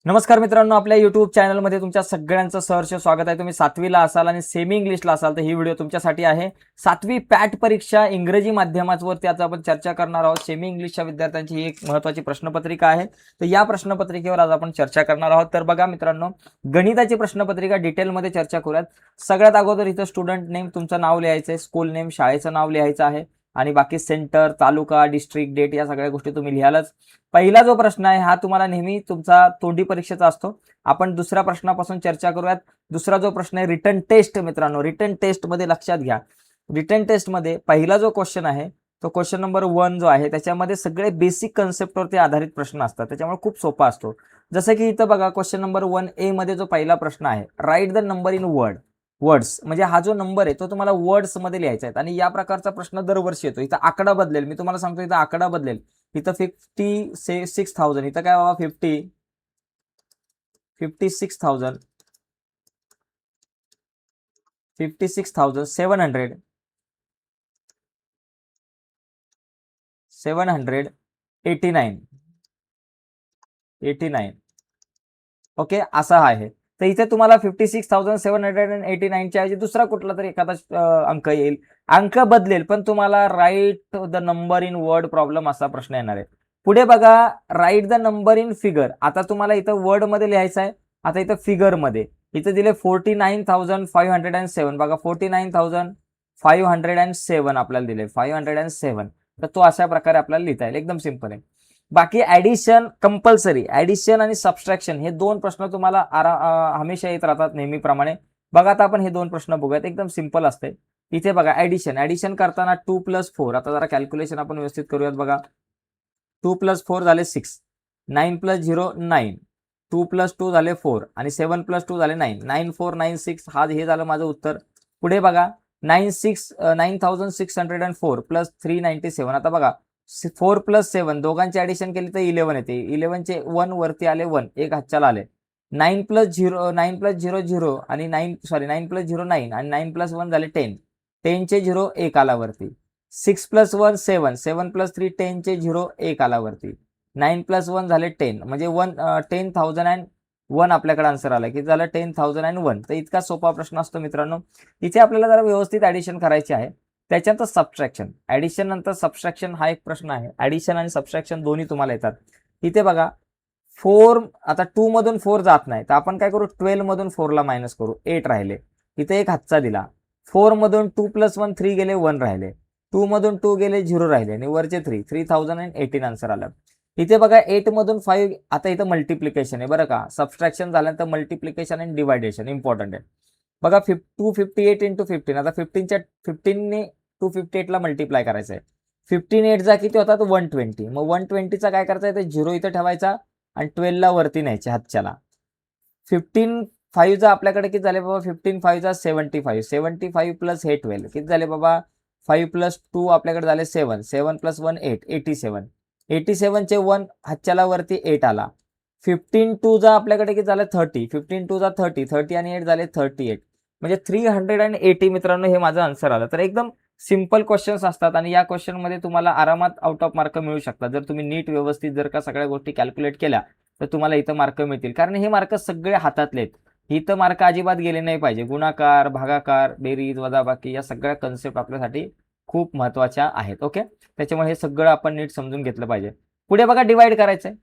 नमस्कार मित्रांनो, आपल्या युट्यूब चॅनलमध्ये तुमच्या सगळ्यांचं सहर्ष स्वागत आहे. तुम्ही 7वीला असाल आणि सेमी इंग्लिशला असाल तर ही व्हिडिओ तुमच्यासाठी आहे. 7वी पॅट परीक्षा इंग्रजी माध्यमावरती आज आपण चर्चा करणार आहोत. सेमी इंग्लिशच्या विद्यार्थ्यांची ही एक महत्त्वाची प्रश्नपत्रिका आहे. तर या प्रश्नपत्रिकेवर आज आपण चर्चा करणार आहोत. तर बघा मित्रांनो, गणिताची प्रश्नपत्रिका डिटेलमध्ये चर्चा करूयात. सगळ्यात अगोदर इथं स्टुडंट नेम, तुमचं नाव लिहायचं आहे, स्कूल नेम, शाळेचं नाव लिहायचं आहे आणि बाकी सेंटर, तालुका, डिस्ट्रिक्ट, डेट या सगळ्या गोष्टी तुम्ही लिहालच. पहिला जो प्रश्न आहे हा तुम्हाला नेहमी तुमचा तोंडी परीक्षेचा असतो. आपण दुसऱ्या प्रश्नापासून चर्चा करूयात. दुसरा जो प्रश्न आहे रिटन टेस्ट. मित्रांनो, रिटन टेस्ट मध्ये लक्षात घ्या, रिटन टेस्ट मध्ये पहिला जो क्वेश्चन आहे तो क्वेश्चन नंबर 1 जो आहे त्याच्यामध्ये सगळे बेसिक कन्सेप्टवरती आधारित प्रश्न असतात, त्याच्यामुळे खूप सोपा असतो. जसं की इथं बघा, क्वेश्चन नंबर 1A मध्ये जो पहिला प्रश्न आहे, write the number in words, म्हणजे हा जो नंबर आहे तो तुम्हाला वर्ड्स मध्ये लिहायचा आहे. आणि या प्रकारचा प्रश्न दरवर्षी येतो. इथं आकडा बदलेल, मी तुम्हाला सांगतो इथं आकडा बदलेल. इथं 56,000, इथं काय बाबा 56,000, 700, 89, ओके, असा आहे. तर इथे तुम्हाला 56,789 च्या ऐवजी दुसरा कुठला तरी एखादा अंक येईल. अंक बदलेल पण तुम्हाला write the number in word problem असा प्रश्न येणार आहे. पुढे बघा, write the number in figure. आता तुम्हाला इथं वर्ड मध्ये लिहायचं आहे. आता इथं फिगर मध्ये इथं दिले 49,507. बघा, 49,507 आपल्याला दिले, 507. तर तो अशा प्रकारे आपल्याला लिहिता येईल. एकदम सिंपल आहे. बाकी ऍडिशन कंपल्सरी, ऍडिशन आणि सबस्ट्रॅक्शन हे दोन प्रश्न तुम्हाला हमेशा येत राहतात नेहमीप्रमाणे. बघा, आता आपण हे दोन प्रश्न बघूयात. एकदम सिंपल असते. इथे बघा, ऍडिशन करताना 2 + 4. आता जरा कॅल्क्युलेशन आपण व्यवस्थित करूयात. बघा, 2 + 4 झाले 6, 9 + 0 9, 2 + 2 झाले 4 आणि 7 + 2 झाले 9, 9496. हे झालं माझं उत्तर. पुढे बघा, 9,604 + 397. आता बघा, 4 + 7 दोघांची ऍडिशन केली तर 11 येते. 11 चे 1 वरती आले, 1 एक हातच्याला आले. 9 + 0 0 आणि 9 + 0 9 आणि 9 + 1 झाले 10. 10 चे 0 1 आला वरती. 6 + 1 7, 7 + 3 10 चे 0 1 आला वरती. 9 + 1 झाले 10, म्हणजे 10,001 आपल्याकडे आन्सर आला. किती झालं? 10,001. तर इतका सोपा प्रश्न असतो मित्रांनो. इथे आपल्याला जरा व्यवस्थित ऍडिशन करायची आहे. त्याच्यानंतर सबट्रॅक्शन, ऍडिशन नंतर सबट्रॅक्शन हा एक प्रश्न आहे. ऍडिशन आणि सबट्रॅक्शन दोन्ही तुम्हाला येतात. इथे बघा, 4, आता 2 मधून 4 जात नाही, तर आपण काय करू, 12 मधून 4 ला मायनस करू, 8 राहिले. इथे एक हातचा दिला. 4 मधून 2 + 1 3 गेले, 1 राहिले. 2 मधून 2 गेले, 0 राहिले आणि वरचे 3018 आन्सर आलं. इथे बघा, 8 मधून 5, आता इथं मल्टिप्लिकेशन आहे बरं का. सबट्रॅक्शन झाल्यानंतर मल्टिप्लिकेशन आणि डिवायडेशन इम्पॉर्टंट आहे. बघा, 258 × 15. आता 15ने 258 ला मल्टिप्लाय करायचं आहे. 15 8 जा किती होतात? 120. मग 120चा काय करायचं आहे, 0 इथं ठेवायचा आणि 12 ला वरती न्यायचे हातच्याला. 15 5 जा आपल्याकडे किती झाले बाबा? 15 5 जा 75. 75 प्लस हे 12 किती झाले बाबा? 5 + 2 आपल्याकडे झाले 7. 7 + 1 8, 87. 87 चे 1 हातच्याला वरती 8 आला. 15 2 जा आपल्याकडे किती झालं? 30. 15 2 जा 30, 30 आणि 8 झाले 38. म्हणजे 380 मित्रांनो, हे माझं आन्सर आलं. तर एकदम सिंपल क्वेश्चन्स असतात आणि या क्वेश्चन मध्ये तुम्हाला आरामात आउट ऑफ मार्क मिळू शकतात. जर तुम्ही नीट व्यवस्थित जर का सगळ्या गोष्टी कॅल्क्युलेट केल्या तर तुम्हाला इथं मार्क मिळतील. कारण हे मार्क सगळे हातातले आहेत. इथं मार्क अजिबात गेले नाही पाहिजे. गुणाकार, भागाकार, बेरीज, वजाबाकी या सगळ्या कन्सेप्ट आपल्यासाठी खूप महत्वाच्या आहेत. ओके, त्याच्यामुळे हे सगळं आपण नीट समजून घेतलं पाहिजे. पुढे बघा, डिवाइड करायचंय.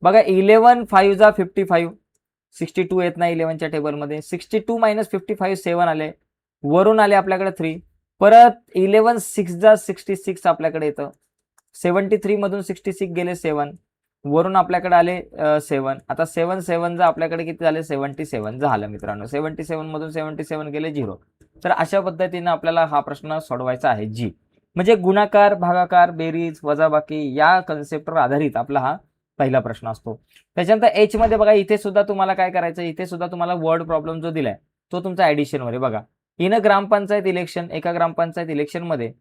बघा, 11 5 जा 55, 62 येत नाही 11च्या टेबलमध्ये. 62 - 55 7 आले, वरून आले आपल्याकडे 3. परत 11 6 जा 66 आपल्याकडे येतं. 73 मधून 66 गेले 7, वरून आपल्याकडे आले 7. आता 7 7 जा आपल्याकडे किती झाले? 77 झालं मित्रांनो. 77 मधून 77 गेले 0. तर अशा पद्धतीने आपल्याला हा प्रश्न सोडवायचा आहे. जी म्हणजे गुणाकार, भागाकार, बेरीज, वजाबाकी या कन्सेप्टवर आधारित आपला हा पहिला प्रश्न असतो. त्याच्यानंतर एच मध्ये बघा, इथे सुद्धा तुम्हाला काय करायचं, इथे सुद्धा तुम्हाला वर्ड प्रॉब्लेम जो दिलाय तो तुमचा ऍडिशन वर आहे. बघा, इन ग्रामपंचायत इलेक्शन, एका ग्रामपंचायत इलेक्शन मध्ये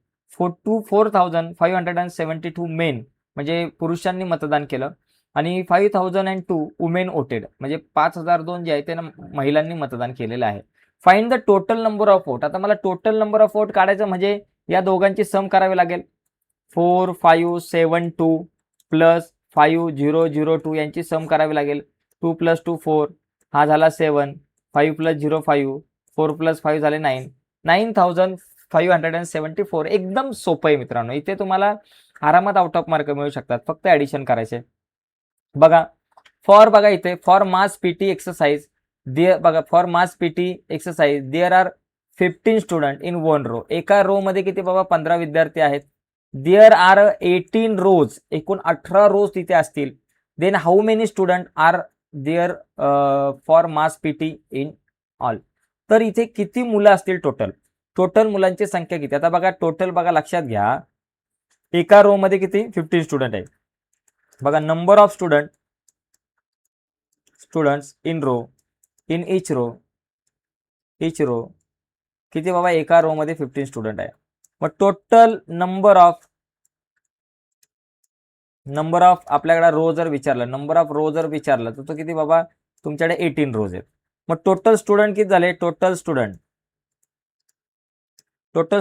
4,572 मेन म्हणजे पुरुषांनी मतदान केलं आणि 5,002 वुमेन वोटेड म्हणजे 5,002 जे आहे ते महिलांनी मतदान केलेलं आहे. Find the total number of vote. आता मला टोटल नंबर ऑफ वोट काढायचं म्हणजे या दोघांची सम करावी लागेल. 4572 प्लस 5002 यांची सम करावी लागेल. 2 + 2 4, हा झाला 7, 5 + 0 5, 4 + 5 झाले 9, 9574. एकदम सोपं आहे मित्रांनो. इथे तुम्हाला आरामात आउट ऑफ मार्क मिळू शकतात, फक्त ऍडिशन करायचे. बघा बघा इथे फॉर मास पीटी एक्सरसाइज बघा for mass PT exercise there are 15 student in 1 row. एका रो मध्ये किती बाबा 15 विद्यार्थी आहेत. देअर आर 18 रोज, एकूण 18 रोज तिथे असतील. Then how many student are there for mass PT in all. तर इथे किती मुलं असतील टोटल मुलांची संख्या किती. आता बघा टोटल बघा लक्षात घ्या, एका रो मध्ये किती 15 स्टुडंट आहे. बघा number of students in each row किती बाबा, एका रो मध्ये 15 स्टुडंट आहे. मग टोटल नंबर ऑफ आपल्याकडे रो जर विचारलं, नंबर ऑफ रो जर विचारलं तर तो किती बाबा, तुमच्याकडे 18 रोज आहेत. मग टोटल स्टुडंट किती झाले, टोटल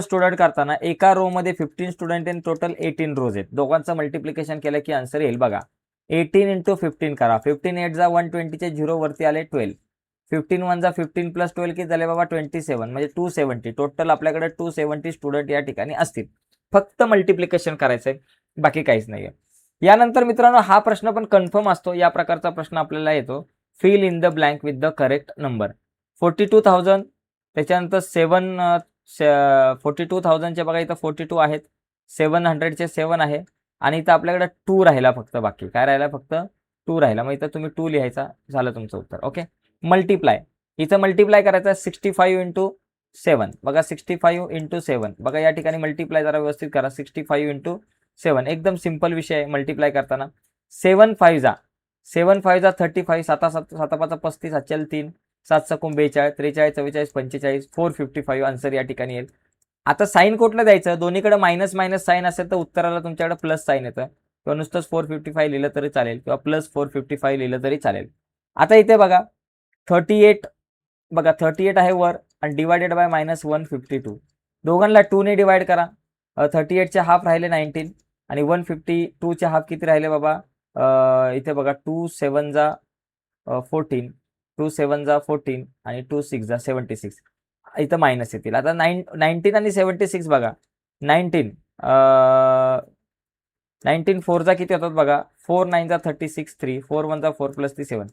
स्टुडंट करताना एका रो मध्ये 15 स्टुडंट आणि टोटल 18 रोज आहेत. दोघांचं मल्टिप्लिकेशन केलं की आन्सर येईल. बघा 18 × 15 करा, 15 8 जा 120चे 0 वरती आले 12, 15 1 जा 15 + 12 किती झाले बाबा 27, म्हणजे 270. टोटल आपल्याकडे 270 स्टुडंट या ठिकाणी असतील. फक्त मल्टिप्लिकेशन करायचंय, बाकी काहीच नाहीये. यानंतर मित्रांनो हा प्रश्न पण कन्फर्म असतो. या प्रकारचा प्रश्न आपल्याला येतो, fill in the blank with the correct number. 42,000, त्याच्यानंतर 42,000चे बघा इथं 42 आहेत, 700चे 7 आहे, आणि इथं आपल्याकडे 2 राहिला फक्त. बाकी काय राहिला, फक्त 2 राहिला. मग इथं तुम्ही 2 लिहायचा, झालं तुमचं उत्तर. ओके. मल्टिप्लाय, इथं मल्टिप्लाय करायचं 65 × 7. बघा 65 × 7, बघा या ठिकाणी मल्टिप्लाय जरा व्यवस्थित करा. 65 × 7 एकदम सिंपल विषय आहे मल्टिप्लाय करताना. 7 5 जा 35, 7 7 5 35, 7 3, 7 6 42, 43 44 45, 455 आन्सर या ठिकाणी येईल. आता साईन कुठलं द्यायचं, दोन्हीकडे मायनस साईन असेल तर उत्तराला तुमच्याकडे प्लस साईन येतं, किंवा नुसतंच 455 लिहिलं तरी चालेल, किंवा प्लस 455 लिहिलं तरी चालेल. आता इथे बघा 38, बघा 38 आहे वर, आणि डिवायडेड बाय -152. दोघांना 2 ने डिवाइड करा. 38चे हाफ राहिले 19, आणि 152चे हाफ किती राहिले बाबा, इथे बघा 2 7 जा 14, 2 7 जा 14, आणि 2 6 जा 76. इथं मायनस येतील. आता 19 आणि 76 बघा, 19 4 जा किती होतात बघा, 4 9 जा 36, 3 4 1 जा 4 + 3 7,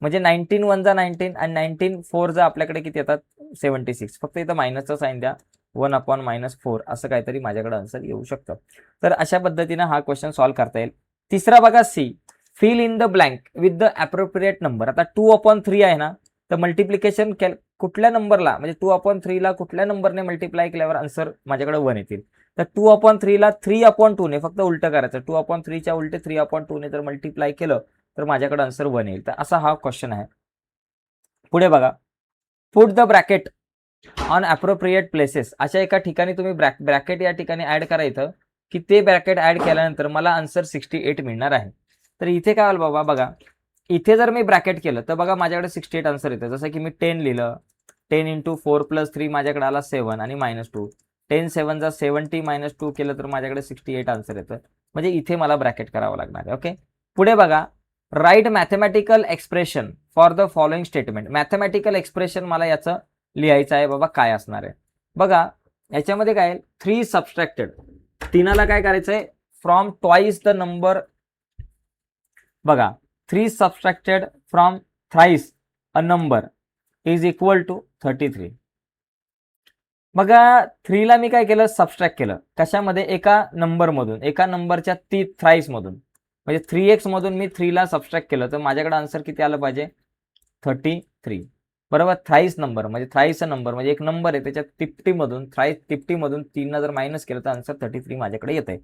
म्हणजे 19 1 जा 19, आणि 19 4 जा आपल्याकडे किती येतात 76. फक्त इथं मायनसचा साईन द्या, 1/-4 असं काहीतरी माझ्याकडे आन्सर येऊ शकतं. तर अशा पद्धतीने हा क्वेश्चन सॉल्व्ह करता येईल. तिसरा बघा C, fill in the blank with the appropriate number. आता 2/3 आहे ना, तर मल्टिप्लिकेशन कुठल्या नंबरला, म्हणजे 2/3 ला कुठल्या नंबरने मल्टिप्लाय केल्यावर आन्सर माझ्याकडे 1 येतील. तर 2/3 ला 3/2 ने फक्त उलटं करायचं. 2/3 च्या उलटे 3/2 ने जर मल्टिप्लाय केलं तर माझ्याकडे आन्सर 1 येईल. तर असा हा क्वेश्चन आहे. पुढे बघा, put the bracket on appropriate places. अशा एका ठिकाणी तुम्ही ब्रॅकेट या ठिकाणी ऍड करायचं, की ते ब्रॅकेट ऍड केल्यानंतर मला आन्सर 68 मिळणार आहे. तर इथे काय बाबा, बघा इथे जर मी ब्रॅकेट केलं तर बघा माझ्याकडे 68 आन्सर येतं. जसं की मी 10 लिहिलं, 10 × 4 + 3 माझ्याकडे आला 7 आणि -2, 10 7 जा 70 -2 केलं तर माझ्याकडे 68 आन्सर येतं. म्हणजे इथे मला ब्रॅकेट करावं लागणार आहे. ओके. पुढे बघा, write mathematical expression for the following statement. Mathematical expression मला याचं लिहायचं आहे बाबा, काय असणार आहे बघा. याच्यामध्ये काय 3 सबस्ट्रॅक्टेड, तिनाला काय करायचंय, फ्रॉम ट्वाइस द नंबर. बघा 3 subtracted from thrice a number is equal to 33. बघा 3 ला मी काय केलं, सबस्ट्रॅक्ट केलं. कशामध्ये, एका नंबरमधून, एका नंबरच्या थ्राइस मधून, म्हणजे 3x मधून मी 3 ला सबस्ट्रॅक्ट केलं, तर माझ्याकडे आन्सर किती आलं पाहिजे, 33. बरोबर. थ्राइस नंबर म्हणजे थ्राइस नंबर म्हणजे एक नंबर आहे, त्याच्या तिप्पटीमधून, थ्राइस तिप्पटीमधून 3 ला जर मायनस केलं तर आन्सर 33 माझ्याकडे येत आहे.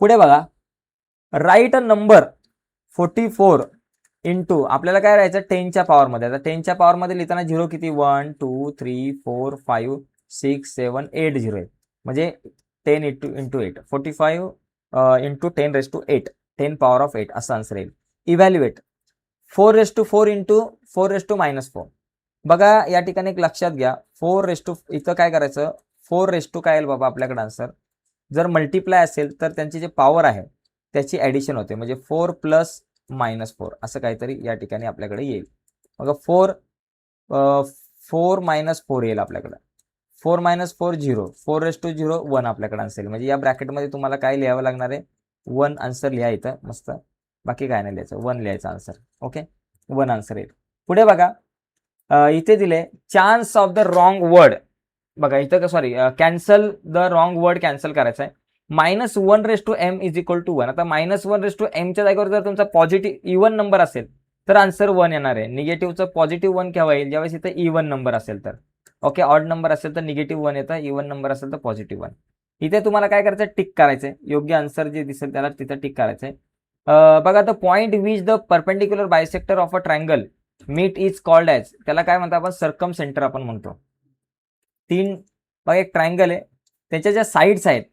पुढे बघा, राईट अ नंबर 44 इंटू, आपल्याला काय राहायचं 10च्या पॉवरमध्ये. आता 10च्या पॉवरमध्ये लिहिताना 0 किती, 1 2 3 4 5 6 7 8 0 आहे, म्हणजे 10 × 8 45 × 10⁸ 10 पॉवर ऑफ 8 असं आन्सर येईल. Evaluate 4⁴ into 4⁻⁴. बघा या ठिकाणी एक लक्षात घ्या, 4 इथं काय करायचं, 4 काय येईल बाबा आपल्याकडे आन्सर. जर मल्टिप्लाय असेल तर त्यांची जे पॉवर आहे त्याची ऍडिशन होते, म्हणजे 4 + -4 असं काहीतरी या ठिकाणी आपल्याकडे येईल. मग 4 4 - 4 येईल आपल्याकडे. 4 - 4 0, 4 1 आपल्याकडे असेल. म्हणजे या ब्रॅकेटमध्ये तुम्हाला काय लिहावं लागणार आहे, 1 आन्सर लिहा इथं मस्त. बाकी काय नाही लिहायचं, 1 लिहायचं आन्सर. ओके, 1 आन्सर येईल. पुढे बघा, इथे दिले chance of the wrong word. बघा इथं sorry, cancel the wrong word cancel करायचं आहे. -1/m = 1. आता -1/mच्या जागेवर जर तुमचा पॉझिटिव्ह इव्हन नंबर असेल तर आन्सर 1 येणार आहे. निगेटिव्हचं पॉझिटिव्ह 1 केव्हा येईल, ज्यावेळेस इथं इव्हन नंबर असेल तर. ओके, ऑड नंबर असेल तर निगेटिव्ह 1 येतं, इव्हन नंबर असेल तर पॉझिटिव्ह 1. इथे तुम्हाला काय करायचं, टिक करायचंय. योग्य आन्सर जे दिसेल त्याला तिथं टिक करायचंय. बघा, the point which the perpendicular bisector of a triangle meet is called as, त्याला काय म्हणतो आपण, सर्कम सेंटर आपण म्हणतो. बघा एक ट्रायंगल आहे, त्याच्या ज्या साईड्स आहेत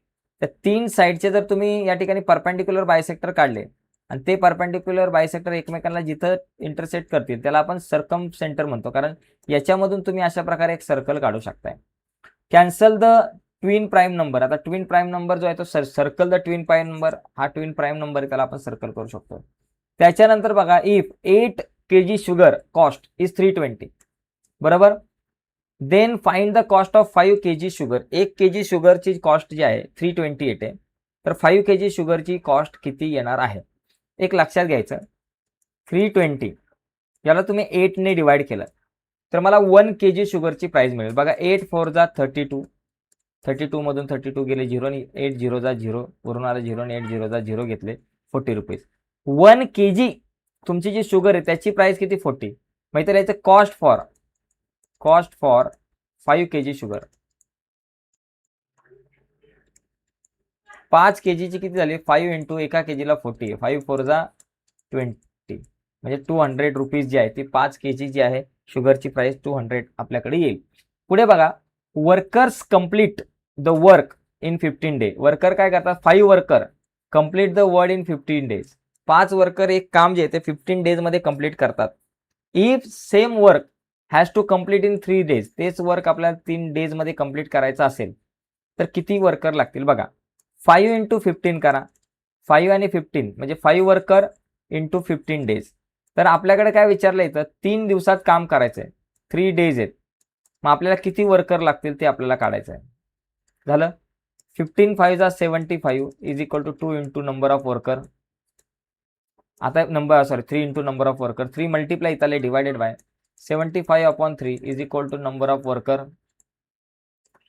त्या 3 साईडचे जर तुम्ही या ठिकाणी परपेंडिक्युलर बायसेक्टर काढले आणि ते परपेंडिक्युलर बायसेक्टर एकमेकांना जिथं इंटरसेक्ट करतील त्याला आपण सर्कम सेंटर म्हणतो, कारण याच्यामधून तुम्ही अशा प्रकारे एक सर्कल काढू शकताय. Cancel the twin prime number. आता ट्विन प्राईम नंबर जो आहे तो circle the twin prime number, हा ट्विन प्राईम नंबर आहे त्याला आपण सर्कल करू शकतो. त्याच्यानंतर बघा, if 8 kg sugar cost is 320, बरोबर, then find the cost of 5 kg sugar. 1 kg शुगरची कॉस्ट जी आहे 320 येते, तर 5 kg शुगरची कॉस्ट किती येणार आहे. एक लक्षात घ्यायचं, 320 याला तुम्ही 8 ने डिवाइड केलं तर मला 1 kg शुगरची प्राइस मिळेल. बघा, 8 4 जा 32, 32 मधून 32 गेले 0 आणि 8 0 जा 0, वरून आलं 0 आणि 8 0 जा 0 घेतले, 40 रुपीज. 1 kg तुमची जी शुगर आहे त्याची प्राइस किती, 40. मग तर याचं cost for 5 kg sugar, 5 kg ची किती झाली, 5 इंटू एका kg ला 40, 5 4 जा 20, म्हणजे 200 रुपीज जी आहे ती 5 kg जी आहे शुगरची प्राइस 200 आपल्याकडे येईल. पुढे बघा, workers complete the work in 15 day. Worker काय करतात, 5 worker complete the work in 15 days. 5 worker एक काम जे आहे ते 15 डेज मध्ये कंप्लीट करतात. If same work has to complete in 3 days, तेच वर्क आपल्याला 3 डेज मध्ये कंप्लीट करायचं असेल तर किती वर्कर लागतील. बघा, 5 इंटू 15 करा, 5 आणि 15 म्हणजे 5 वर्कर इंटू 15 डेज. तर आपल्याकडे काय विचारलं येतं, 3 दिवसात काम करायचं आहे, 3 डेज आहेत, मग आपल्याला किती वर्कर लागतील ते आपल्याला काढायचं आहे. झालं, 15 5 जा 75 is equal to 2 into number of worker. आता 3 into number of worker, 3 multiply इथले divided by 75/3 is equal to number of worker.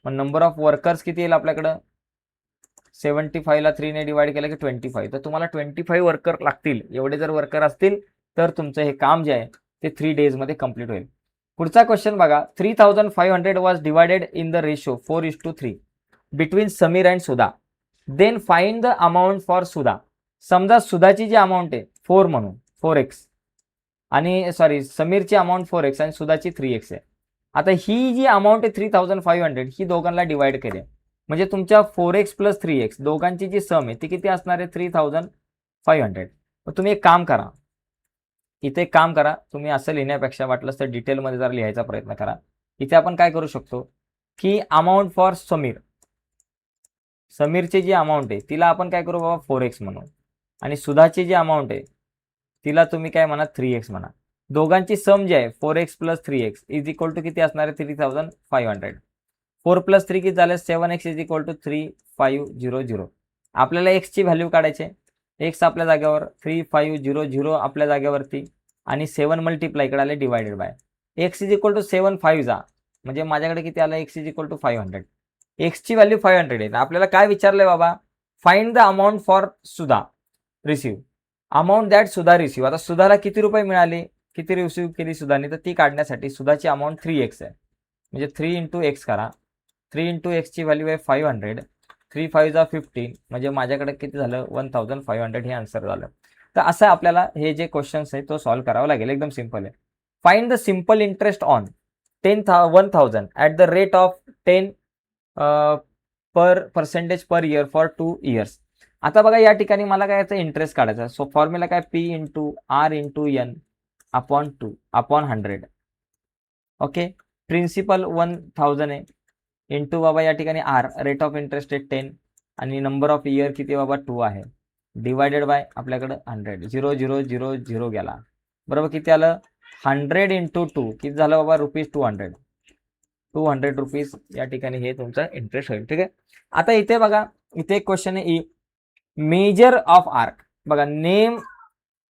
मग नंबर ऑफ वर्कर्स किती येईल आपल्याकडं, 75 ला 3 ने डिवाइड केलं की 25. तर तुम्हाला 25 वर्कर लागतील. एवढे जर वर्कर असतील तर तुमचं हे काम जे आहे ते 3 डेज मध्ये कंप्लीट होईल. पुढचा क्वेश्चन बघा, 3500 was divided in the ratio 4:3 between Sameer and Sudha. Then find the amount for Sudha. समजा सुधाची जी अमाऊंट आहे 4 म्हणून 4x, आणि सॉरी समीरची अमाऊंट 4x आणि सुधाची 3x आहे. आता ही जी अमाऊंट आहे 3500 ही दोघांना डिवाइड केली, म्हणजे तुमच्या 4x + 3x दोघांची जी सम आहे ती किती असणार आहे, 3500. मग तुम्ही एक काम करा, इथे एक काम करा, तुम्ही असं लिहिण्यापेक्षा वाटलंच तर डिटेलमध्ये जरा लिहायचा प्रयत्न करा. इथे आपण काय करू शकतो की अमाऊंट फॉर समीरची जी अमाऊंट आहे तिला आपण काय करू बाबा 4x म्हणू, आणि सुधाची जी अमाऊंट आहे तिला तुम्ही काय म्हणा 3x म्हणा. दोघांची सम जी आहे 4x + 3x is equal to किती असणार आहे, 3500. 4 + 3 किती झाले, 7x इज इक्वल टू 3500. आपल्याला x ची व्हॅल्यू काढायची, x आपल्या जागेवर 3500 आपल्या जागेवरती, आणि 7 मल्टिप्लाय इकडे आले divided by x is equal to 7 5 जा, म्हणजे माझ्याकडे किती आलं, x is equal to 500. x ची व्हॅल्यू 500 आहे. आपल्याला काय विचारलंय बाबा, find the amount for Sudha receive, amount that Sudha receive. आता सुधाला किती रुपये मिळाले, किती रिसीव्ह केली सुधाने, तर ती काढण्यासाठी सुधाची अमाऊंट 3x आहे, म्हणजे 3 इंटू एक्स करा. 3 इंटू एक्सची व्हॅल्यू आहे 500, 3 5 जा 15, म्हणजे माझ्याकडे किती झालं 1500 हे आन्सर झालं. तर असं आपल्याला हे जे क्वेश्चन्स आहे तो सॉल्व्ह करावा लागेल. एकदम सिंपल आहे. Find the simple interest on 1000 at the rate of 10 % per year for 2 years. आता बघा या ठिकाणी मला काय याचा इंटरेस्ट काढायचा, सो फॉर्म्युला काय, P into R into N upon 2 upon 100. Okay, principal 1000 आहे इंटू बाबा या ठिकाणी R रेट ऑफ इंटरेस्ट आहे 10 आणि नंबर ऑफ इयर किती बाबा 2 आहे. डिवायडेड बाय आपल्याकडं 100, 0 0 0 0 गेला, बरोबर. किती आलं 100 इंटू 2 किती झालं बाबा ₹200, 200 रुपीज या ठिकाणी हे तुमचं इंटरेस्ट होईल. ठीक आहे. आता इथे बघा, इथे एक क्वेश्चन आहे, मेजर ऑफ आर्क. बघा, name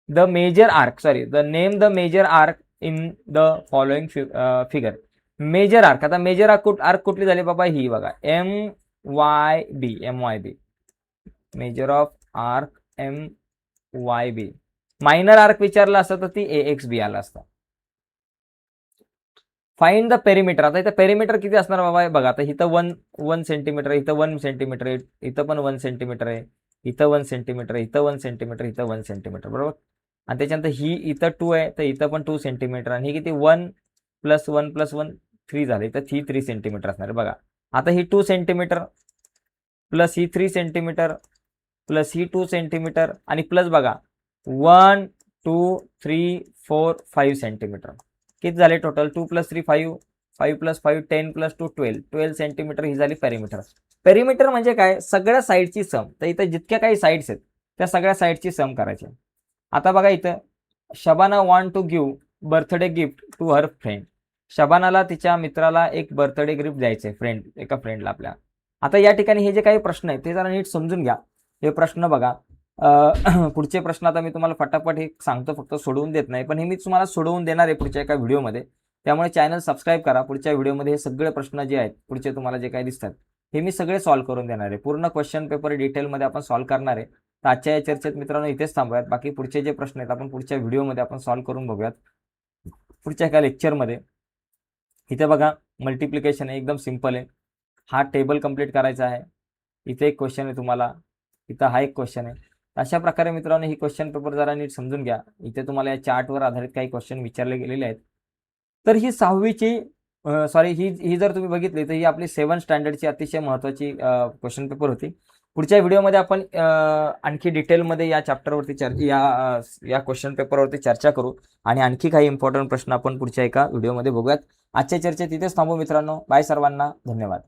the major arc, name the major arc in the following figure. Major arc, आता मेजर आर्क कुठली झाली बाबा, ही बघा MYB. Major of arc MYB. Minor arc विचारला असतं तर ती AXB आला असता. Find the perimeter. आता इथं पेरिमीटर किती असणार बाबा, बघा आता इथं 1 सेंटीमीटर, इथं 1 सेंटीमीटर आहे, इथं पण 1 सेंटीमीटर आहे, इथं 1 सेंटीमीटर, इथं 1 सेंटीमीटर, इथं 1 सेंटीमीटर, बरोबर. आणि त्याच्यानंतर ही इथं 2 आहे, तर इथं पण 2 सेंटीमीटर, आणि ही किती 1 + 1 + 1 3 झाले, तर ही 3 सेंटीमीटर असणार आहे. बघा आता ही 2 सेंटीमीटर प्लस ही 3 सेंटीमीटर प्लस ही 2 सेंटीमीटर आणि प्लस बघा 1 2 3 4 5 सेंटीमीटर. किती झाले टोटल, 2 + 3 5, 5 + 5 10 + 2 12 सेंटीमीटर ही झाली पेरिमीटर. पेरिमीटर म्हणजे काय, सगळ्या साईडची सम. तर इथं जितक्या काही साईड्स आहेत त्या सगळ्या साईडची सम करायची. आता बघा इथं Shabana want to give birthday gift to her friend. शबानाला तिच्या मित्राला एक बर्थडे गिफ्ट द्यायचे, एका फ्रेंडला आपल्या. आता या ठिकाणी हे जे काही प्रश्न आहेत ते जरा नीट समजून घ्या. हे प्रश्न बघा, पुढचे प्रश्न आता मी तुम्हाला फटाफट हे सांगतो, फक्त सोडवून देत नाही, पण हे मी तुम्हाला सोडवून देणार आहे पुढच्या एका व्हिडिओमध्ये. त्यामुळे चॅनल सबस्क्राईब करा. पुढच्या व्हिडिओमध्ये हे सगळे प्रश्न जे आहेत पुढचे तुम्हाला जे काही दिसतात हे मी सगळे सॉल्व्ह करून देणार आहे. पूर्ण क्वेश्चन पेपर डिटेलमध्ये आपण सॉल्व्ह करणार आहे. तर आजच्या या चर्चेत मित्रांनो इथेच थांबूयात. बाकी पुढचे जे प्रश्न आहेत आपण पुढच्या व्हिडिओमध्ये आपण सॉल्व्ह करून बघूयात पुढच्या एका लेक्चरमध्ये. इथे बघा मल्टिप्लिकेशन आहे, एकदम सिंपल आहे. हा टेबल कंप्लीट करायचा आहे. इथे एक क्वेश्चन आहे तुम्हाला, इथं हा एक क्वेश्चन आहे. अशा प्रकारे मित्रांनो ही क्वेश्चन पेपर जरा नीट समजून घ्या. इथे तुम्हाला या चार्टवर आधारित काही क्वेश्चन विचारले गेलेले आहेत. तर ही 6वीची ही जर तुम्ही बघितली तर ही आपली 7 स्टँडर्डची अतिशय महत्त्वाची क्वेश्चन पेपर होती. पुढच्या व्हिडिओमध्ये आपण आणखी डिटेलमध्ये या चॅप्टरवरती या क्वेश्चन पेपरवरती चर्चा करू आणि आणखी काही इम्पॉर्टंट प्रश्न आपण पुढच्या एका व्हिडिओमध्ये बघूयात. आजच्या चर्चेत तिथेच थांबू मित्रांनो. बाय सर्वांना, धन्यवाद.